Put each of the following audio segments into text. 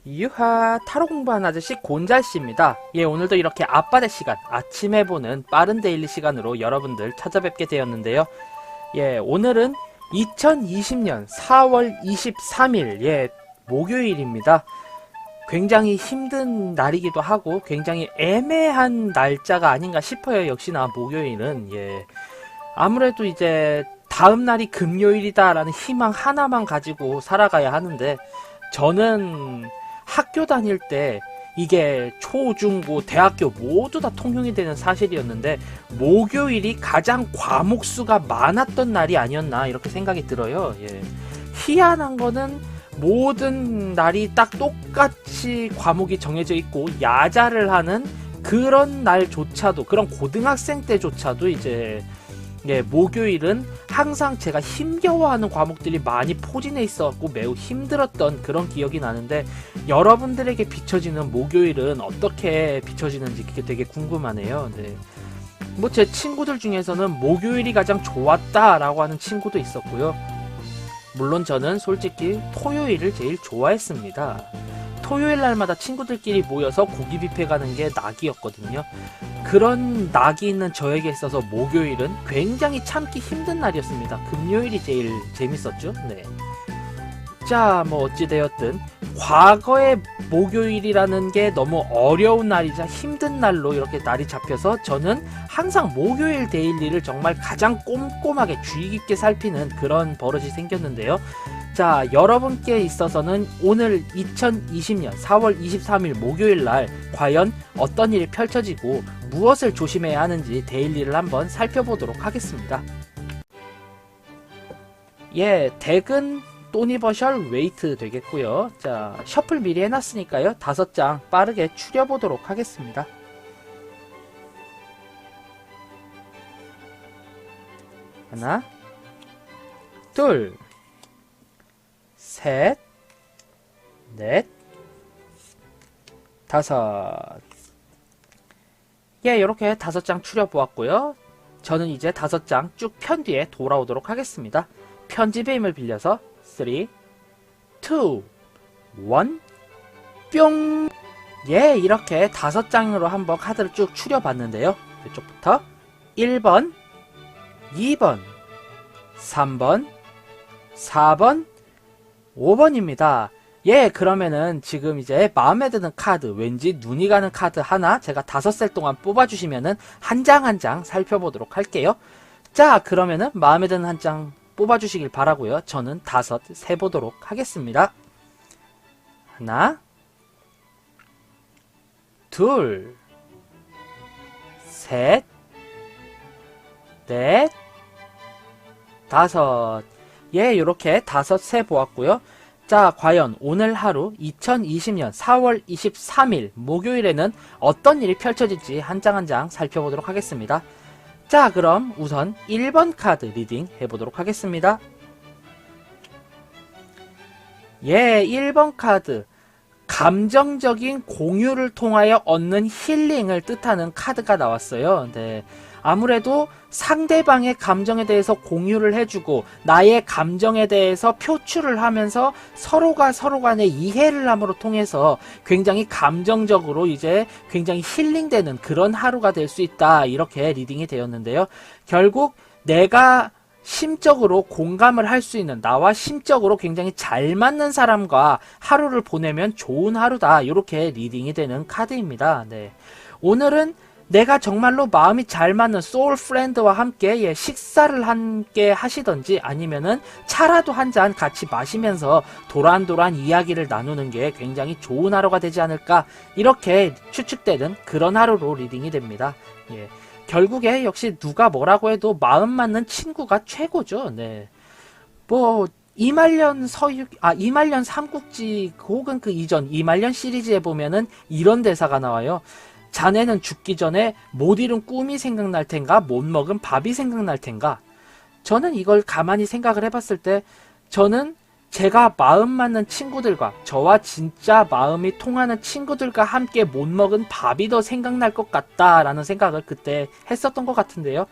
유하, 타로 공부하는 아저씨 곤잘씨입니다. 예, 오늘도 이렇게 아빠의 시간, 아침에 보는 빠른 데일리 시간으로 여러분들 찾아뵙게 되었는데요. 예, 오늘은 2020년 4월 23일, 예, 목요일입니다. 굉장히 힘든 날이기도 하고, 굉장히 애매한 날짜가 아닌가 싶어요. 역시나 목요일은, 예. 아무래도 이제 다음 날이 금요일이다라는 희망 하나만 가지고 살아가야 하는데, 저는 학교 다닐 때 이게 초, 중, 고, 대학교 모두 다 통용이 되는 사실이었는데 목요일이 가장 과목 수가 많았던 날이 아니었나 이렇게 생각이 들어요. 예. 희한한 거는 모든 날이 딱 똑같이 과목이 정해져 있고 야자를 하는 그런 날조차도 그런 고등학생 때조차도 이제 예, 목요일은 항상 제가 힘겨워하는 과목들이 많이 포진해 있어갖고 매우 힘들었던 그런 기억이 나는데 여러분들에게 비춰지는 목요일은 어떻게 비춰지는지 그게 되게 궁금하네요. 네. 뭐 제 친구들 중에서는 목요일이 가장 좋았다라고 하는 친구도 있었고요. 물론 저는 솔직히 토요일을 제일 좋아했습니다. 토요일 날마다 친구들끼리 모여서 고기 뷔페 가는 게 낙이었거든요. 그런 낙이 있는 저에게 있어서 목요일은 굉장히 참기 힘든 날이었습니다. 금요일이 제일 재밌었죠. 네. 자, 뭐 어찌되었든 과거의 목요일이라는 게 너무 어려운 날이자 힘든 날로 이렇게 날이 잡혀서 저는 항상 목요일 데일리를 정말 가장 꼼꼼하게 주의 깊게 살피는 그런 버릇이 생겼는데요. 자, 여러분께 있어서는 오늘 2020년 4월 23일 목요일 날 과연 어떤 일이 펼쳐지고 무엇을 조심해야 하는지 데일리를 한번 살펴보도록 하겠습니다. 예, 덱은 또니버셜 웨이트 되겠고요. 자, 셔플 미리 해놨으니까요. 5장 빠르게 추려보도록 하겠습니다. 하나, 둘, 셋, 넷, 다섯. 예, 이렇게 5장 추려보았고요. 저는 이제 5장 쭉 편 뒤에 돌아오도록 하겠습니다. 편집의 힘을 빌려서 3, 2, 1, 뿅! 예, 이렇게 5장으로 한번 카드를 쭉 추려봤는데요. 이쪽부터 1번, 2번, 3번, 4번, 5번입니다. 예, 그러면은 지금 이제 마음에 드는 카드, 왠지 눈이 가는 카드 하나 제가 5셀 동안 뽑아주시면은 한 장 한 장 살펴보도록 할게요. 자, 그러면은 마음에 드는 한 장 뽑아주시길 바라고요. 저는 5 세보도록 하겠습니다. 하나, 둘, 셋, 넷, 5. 예, 요렇게 5 세보았고요. 자, 과연 오늘 하루 2020년 4월 23일 목요일에는 어떤 일이 펼쳐질지 한 장 한 장 살펴보도록 하겠습니다. 자, 그럼 우선 1번 카드 리딩 해보도록 하겠습니다. 예, 1번 카드. 감정적인 공유를 통하여 얻는 힐링을 뜻하는 카드가 나왔어요. 네. 아무래도 상대방의 감정에 대해서 공유를 해주고 나의 감정에 대해서 표출을 하면서 서로가 서로 간의 이해를 함으로 통해서 굉장히 감정적으로 이제 굉장히 힐링되는 그런 하루가 될 수 있다. 이렇게 리딩이 되었는데요. 결국 내가 심적으로 공감을 할 수 있는 나와 심적으로 굉장히 잘 맞는 사람과 하루를 보내면 좋은 하루다. 이렇게 리딩이 되는 카드입니다. 네. 오늘은 내가 정말로 마음이 잘 맞는 소울 프렌드와 함께 예, 식사를 함께 하시던지 아니면은 차라도 한 잔 같이 마시면서 도란도란 이야기를 나누는 게 굉장히 좋은 하루가 되지 않을까 이렇게 추측되는 그런 하루로 리딩이 됩니다. 예. 결국에 역시 누가 뭐라고 해도 마음 맞는 친구가 최고죠. 네. 뭐 이말년 이말년 삼국지 혹은 그 이전 이말년 시리즈에 보면은 이런 대사가 나와요. 자네는 죽기 전에 못 이룬 꿈이 생각날 텐가 못 먹은 밥이 생각날 텐가. 저는 이걸 가만히 생각을 해봤을 때 저는 제가 마음 맞는 친구들과 저와 진짜 마음이 통하는 친구들과 함께 못 먹은 밥이 더 생각날 것 같다라는 생각을 그때 했었던 것 같은데요.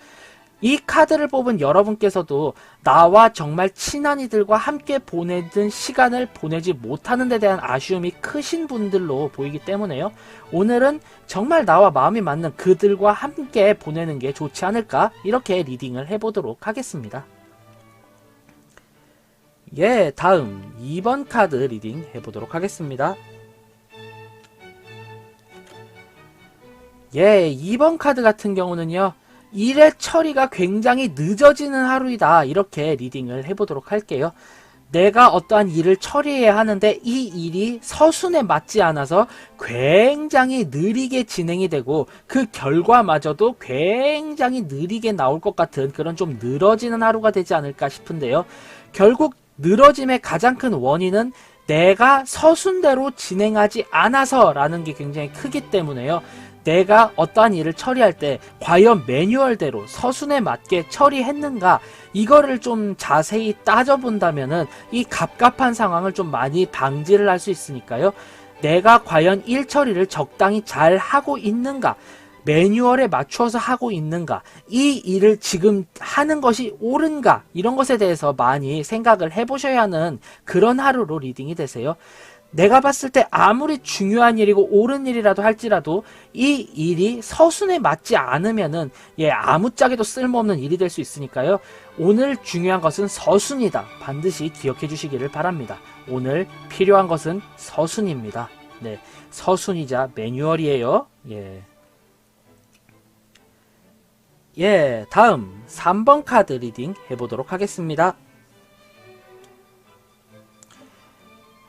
이 카드를 뽑은 여러분께서도 나와 정말 친한 이들과 함께 보내는 시간을 보내지 못하는 데 대한 아쉬움이 크신 분들로 보이기 때문에요. 오늘은 정말 나와 마음이 맞는 그들과 함께 보내는 게 좋지 않을까, 이렇게 리딩을 해보도록 하겠습니다. 예, 다음 2번 카드 리딩 해보도록 하겠습니다. 예, 2번 카드 같은 경우는요, 일의 처리가 굉장히 늦어지는 하루이다, 이렇게 리딩을 해보도록 할게요. 내가 어떠한 일을 처리해야 하는데 이 일이 서순에 맞지 않아서 굉장히 느리게 진행이 되고 그 결과마저도 굉장히 느리게 나올 것 같은 그런 좀 늘어지는 하루가 되지 않을까 싶은데요. 결국 늘어짐의 가장 큰 원인은 내가 서순대로 진행하지 않아서 라는 게 굉장히 크기 때문에요. 내가 어떠한 일을 처리할 때 과연 매뉴얼대로 서순에 맞게 처리했는가, 이거를 좀 자세히 따져본다면은 이 갑갑한 상황을 좀 많이 방지를 할 수 있으니까요. 내가 과연 일 처리를 적당히 잘 하고 있는가, 매뉴얼에 맞추어서 하고 있는가, 이 일을 지금 하는 것이 옳은가, 이런 것에 대해서 많이 생각을 해보셔야 하는 그런 하루로 리딩이 되세요. 내가 봤을 때 아무리 중요한 일이고 옳은 일이라도 할지라도 이 일이 서순에 맞지 않으면은 아무짝에도 쓸모없는 일이 될 수 있으니까요. 오늘 중요한 것은 서순이다, 반드시 기억해 주시기를 바랍니다. 오늘 필요한 것은 서순입니다. 네, 서순이자 매뉴얼이에요. 다음 3번 카드 리딩 해보도록 하겠습니다.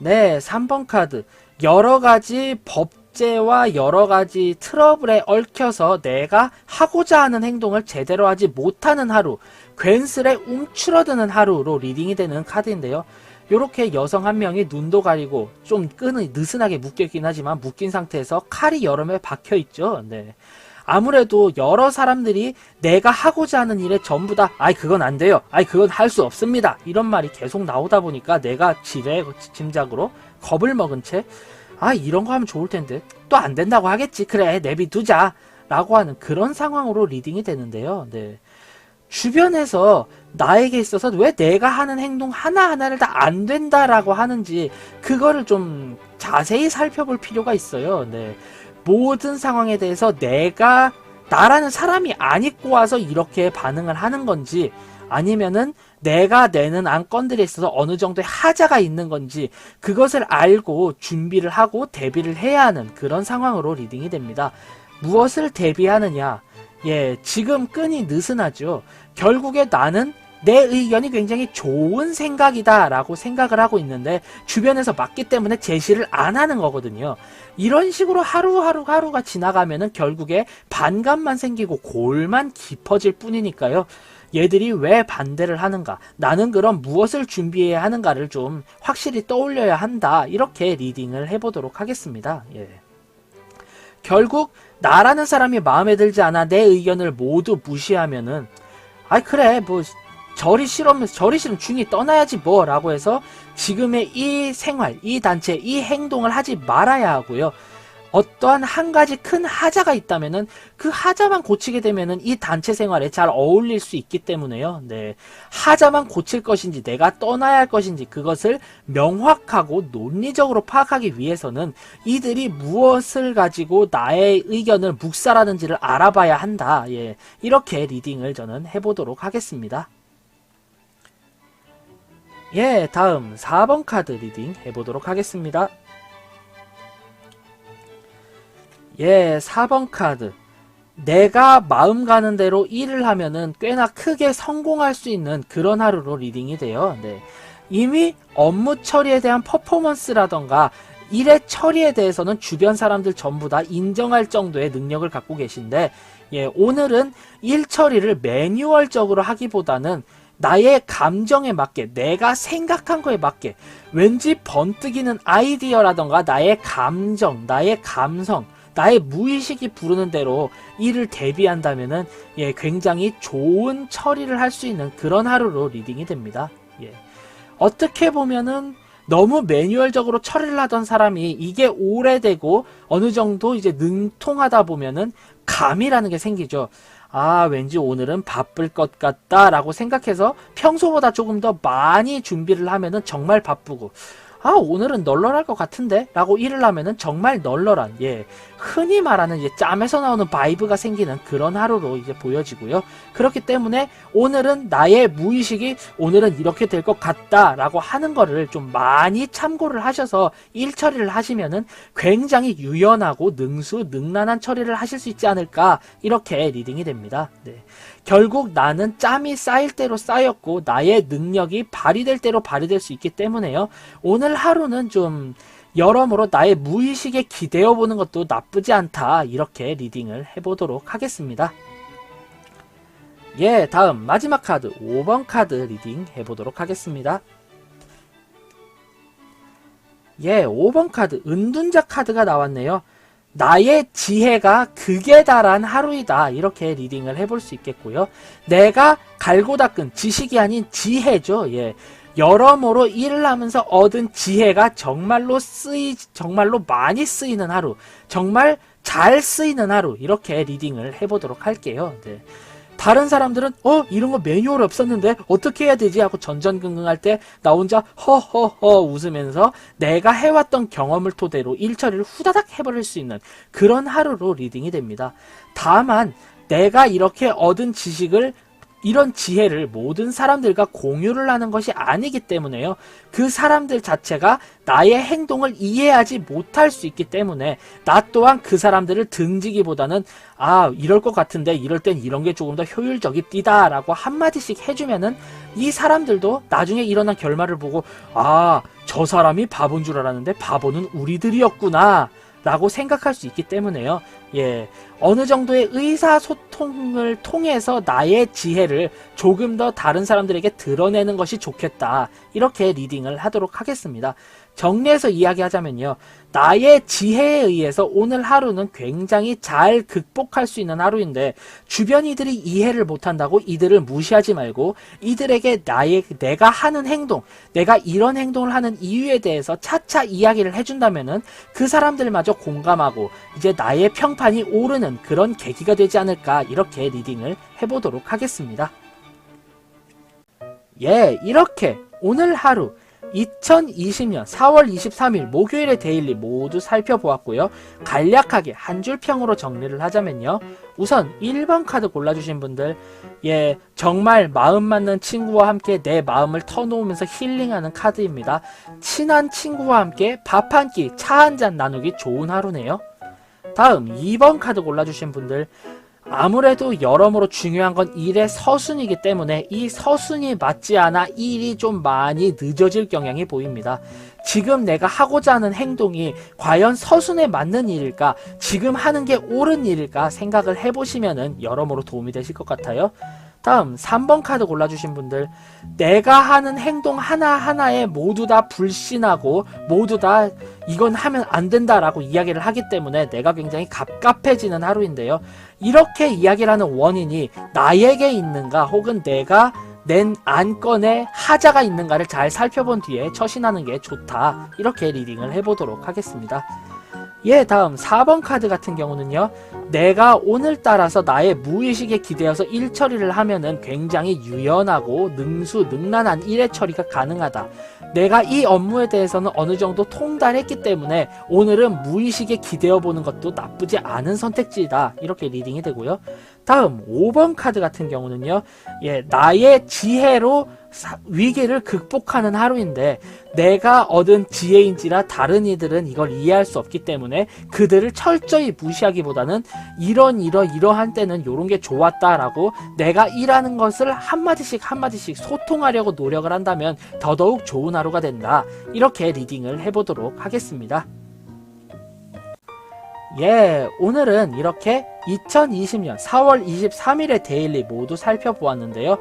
네, 3번 카드. 여러가지 법제와 여러가지 트러블에 얽혀서 내가 하고자 하는 행동을 제대로 하지 못하는 하루, 괜스레 움츠러드는 하루로 리딩이 되는 카드인데요. 요렇게 여성 한 명이 눈도 가리고 좀 끈이 느슨하게 묶여있긴 하지만 묶인 상태에서 칼이 여러 매 박혀있죠. 네. 아무래도 여러 사람들이 내가 하고자 하는 일에 전부 다 아이 그건 안 돼요, 아이 그건 할 수 없습니다, 이런 말이 계속 나오다 보니까 내가 짐작으로 겁을 먹은 채 이런 거 하면 좋을 텐데 또 안 된다고 하겠지, 그래 내비두자 라고 하는 그런 상황으로 리딩이 되는데요. 네. 주변에서 나에게 있어서 왜 내가 하는 행동 하나하나를 다 안 된다라고 하는지 그거를 좀 자세히 살펴볼 필요가 있어요. 네. 모든 상황에 대해서 내가 나라는 사람이 안 입고 와서 이렇게 반응을 하는 건지, 아니면은 내가 내는 안건들에 있어서 어느 정도의 하자가 있는 건지, 그것을 알고 준비를 하고 대비를 해야 하는 그런 상황으로 리딩이 됩니다. 무엇을 대비하느냐? 지금 끈이 느슨하죠. 결국에 나는 내 의견이 굉장히 좋은 생각이다 라고 생각을 하고 있는데 주변에서 맞기 때문에 제시를 안 하는 거거든요. 이런 식으로 하루가 지나가면은 결국에 반감만 생기고 골만 깊어질 뿐이니까요. 얘들이 왜 반대를 하는가, 나는 그럼 무엇을 준비해야 하는가를 좀 확실히 떠올려야 한다, 이렇게 리딩을 해보도록 하겠습니다. 결국 나라는 사람이 마음에 들지 않아 내 의견을 모두 무시하면은 그래 뭐 저리 싫으면 중이 떠나야지 뭐 라고 해서 지금의 이 생활, 이 단체, 이 행동을 하지 말아야 하고요. 어떠한 한 가지 큰 하자가 있다면은 그 하자만 고치게 되면은 이 단체 생활에 잘 어울릴 수 있기 때문에요. 네. 하자만 고칠 것인지 내가 떠나야 할 것인지 그것을 명확하고 논리적으로 파악하기 위해서는 이들이 무엇을 가지고 나의 의견을 묵살하는지를 알아봐야 한다. 이렇게 리딩을 저는 해보도록 하겠습니다. 다음 4번 카드 리딩 해보도록 하겠습니다. 4번 카드. 내가 마음 가는 대로 일을 하면은 꽤나 크게 성공할 수 있는 그런 하루로 리딩이 돼요. 이미 업무 처리에 대한 퍼포먼스라던가 일의 처리에 대해서는 주변 사람들 전부 다 인정할 정도의 능력을 갖고 계신데, 오늘은 일 처리를 매뉴얼적으로 하기보다는 나의 감정에 맞게, 내가 생각한 거에 맞게, 왠지 번뜩이는 아이디어라던가 나의 감정, 나의 감성, 나의 무의식이 부르는 대로 일을 대비한다면은 굉장히 좋은 처리를 할 수 있는 그런 하루로 리딩이 됩니다. 어떻게 보면은 너무 매뉴얼적으로 처리를 하던 사람이 이게 오래되고 어느 정도 이제 능통하다 보면은 감이라는 게 생기죠. 아, 왠지 오늘은 바쁠 것 같다 라고 생각해서 평소보다 조금 더 많이 준비를 하면은 정말 바쁘고, 아, 오늘은 널널할 것 같은데? 라고 일을 하면은 정말 널널한, 흔히 말하는 짬에서 나오는 바이브가 생기는 그런 하루로 이제 보여지고요. 그렇기 때문에 오늘은 나의 무의식이 오늘은 이렇게 될 것 같다 라고 하는 거를 좀 많이 참고를 하셔서 일 처리를 하시면은 굉장히 유연하고 능수능란한 처리를 하실 수 있지 않을까, 이렇게 리딩이 됩니다. 네. 결국 나는 짬이 쌓일 대로 쌓였고 나의 능력이 발휘될 대로 발휘될 수 있기 때문에요. 오늘 하루는 좀 여러모로 나의 무의식에 기대어 보는 것도 나쁘지 않다, 이렇게 리딩을 해보도록 하겠습니다. 다음 마지막 카드 5번 카드 리딩 해보도록 하겠습니다. 5번 카드 은둔자 카드가 나왔네요. 나의 지혜가 극에 달한 하루이다, 이렇게 리딩을 해볼 수 있겠고요. 내가 갈고 닦은 지식이 아닌 지혜죠. 여러모로 일을 하면서 얻은 지혜가 정말로 많이 쓰이는 하루, 정말 잘 쓰이는 하루, 이렇게 리딩을 해보도록 할게요. 네. 다른 사람들은 이런 거 매뉴얼 없었는데 어떻게 해야 되지 하고 전전긍긍할 때 나 혼자 허허허 웃으면서 내가 해왔던 경험을 토대로 일 처리를 후다닥 해버릴 수 있는 그런 하루로 리딩이 됩니다. 다만 내가 이렇게 얻은 지식을, 이런 지혜를 모든 사람들과 공유를 하는 것이 아니기 때문에요. 그 사람들 자체가 나의 행동을 이해하지 못할 수 있기 때문에 나 또한 그 사람들을 등지기보다는 이럴 것 같은데 이럴 땐 이런 게 조금 더 효율적이디다 라고 한마디씩 해주면은 이 사람들도 나중에 일어난 결말을 보고 저 사람이 바본 줄 알았는데 바보는 우리들이었구나 라고 생각할 수 있기 때문에요. 어느 정도의 의사소통을 통해서 나의 지혜를 조금 더 다른 사람들에게 드러내는 것이 좋겠다, 이렇게 리딩을 하도록 하겠습니다. 정리해서 이야기하자면요, 나의 지혜에 의해서 오늘 하루는 굉장히 잘 극복할 수 있는 하루인데 주변 이들이 이해를 못한다고 이들을 무시하지 말고 이들에게 내가 하는 행동, 내가 이런 행동을 하는 이유에 대해서 차차 이야기를 해준다면은 그 사람들마저 공감하고 이제 나의 평판이 오르는 그런 계기가 되지 않을까, 이렇게 리딩을 해보도록 하겠습니다. 이렇게 오늘 하루 2020년 4월 23일 목요일의 데일리 모두 살펴보았고요. 간략하게 한 줄 평으로 정리를 하자면요, 우선 1번 카드 골라주신 분들, 정말 마음 맞는 친구와 함께 내 마음을 터놓으면서 힐링하는 카드입니다. 친한 친구와 함께 밥 한 끼, 차 한 잔 나누기 좋은 하루네요. 다음 2번 카드 골라주신 분들, 아무래도 여러모로 중요한 건 일의 서순이기 때문에 이 서순이 맞지 않아 일이 좀 많이 늦어질 경향이 보입니다. 지금 내가 하고자 하는 행동이 과연 서순에 맞는 일일까, 지금 하는 게 옳은 일일까 생각을 해보시면 여러모로 도움이 되실 것 같아요. 다음 3번 카드 골라주신 분들, 내가 하는 행동 하나하나에 모두 다 불신하고 모두 다 이건 하면 안 된다라고 이야기를 하기 때문에 내가 굉장히 갑갑해지는 하루인데요. 이렇게 이야기를 하는 원인이 나에게 있는가, 혹은 내가 낸 안건에 하자가 있는가를 잘 살펴본 뒤에 처신하는 게 좋다, 이렇게 리딩을 해보도록 하겠습니다. 다음 4번 카드 같은 경우는요, 내가 오늘따라서 나의 무의식에 기대어서 일 처리를 하면은 굉장히 유연하고 능수능란한 일의 처리가 가능하다. 내가 이 업무에 대해서는 어느 정도 통달했기 때문에 오늘은 무의식에 기대어 보는 것도 나쁘지 않은 선택지이다, 이렇게 리딩이 되고요. 다음 5번 카드 같은 경우는요, 나의 지혜로 위기를 극복하는 하루인데 내가 얻은 지혜인지라 다른 이들은 이걸 이해할 수 없기 때문에 그들을 철저히 무시하기보다는 이러한 때는 이런 게 좋았다라고 내가 일하는 것을 한마디씩 소통하려고 노력을 한다면 더더욱 좋은 하루가 된다, 이렇게 리딩을 해보도록 하겠습니다. 오늘은 이렇게 2020년 4월 23일의 데일리 모두 살펴보았는데요.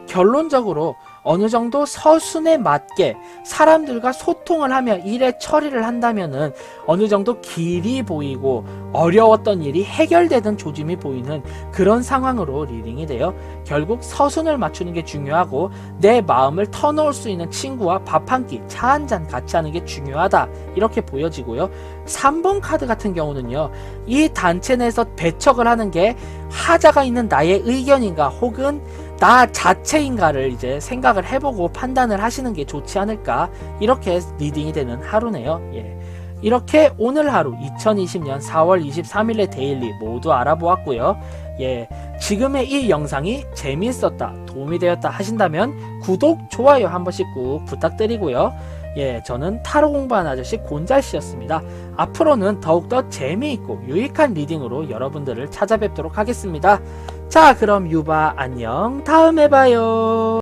결론적으로 어느 정도 서순에 맞게 사람들과 소통을 하며 일의 처리를 한다면은 어느 정도 길이 보이고 어려웠던 일이 해결되는 조짐이 보이는 그런 상황으로 리딩이 돼요. 결국 서순을 맞추는 게 중요하고 내 마음을 터놓을 수 있는 친구와 밥 한 끼, 차 한 잔 같이 하는 게 중요하다. 이렇게 보여지고요. 3번 카드 같은 경우는요. 이 단체 내에서 배척을 하는 게 하자가 있는 나의 의견인가 혹은 나 자체인가를 이제 생각을 해보고 판단을 하시는 게 좋지 않을까, 이렇게 리딩이 되는 하루네요. 예. 이렇게 오늘 하루 2020년 4월 23일의 데일리 모두 알아보았고요. 예, 지금의 이 영상이 재미있었다, 도움이 되었다 하신다면 구독, 좋아요 한 번씩 꼭 부탁드리고요. 예, 저는 타로 공부하는 아저씨 곤잘씨였습니다. 앞으로는 더욱더 재미있고 유익한 리딩으로 여러분들을 찾아뵙도록 하겠습니다. 자, 그럼 유바 안녕, 다음에 봐요.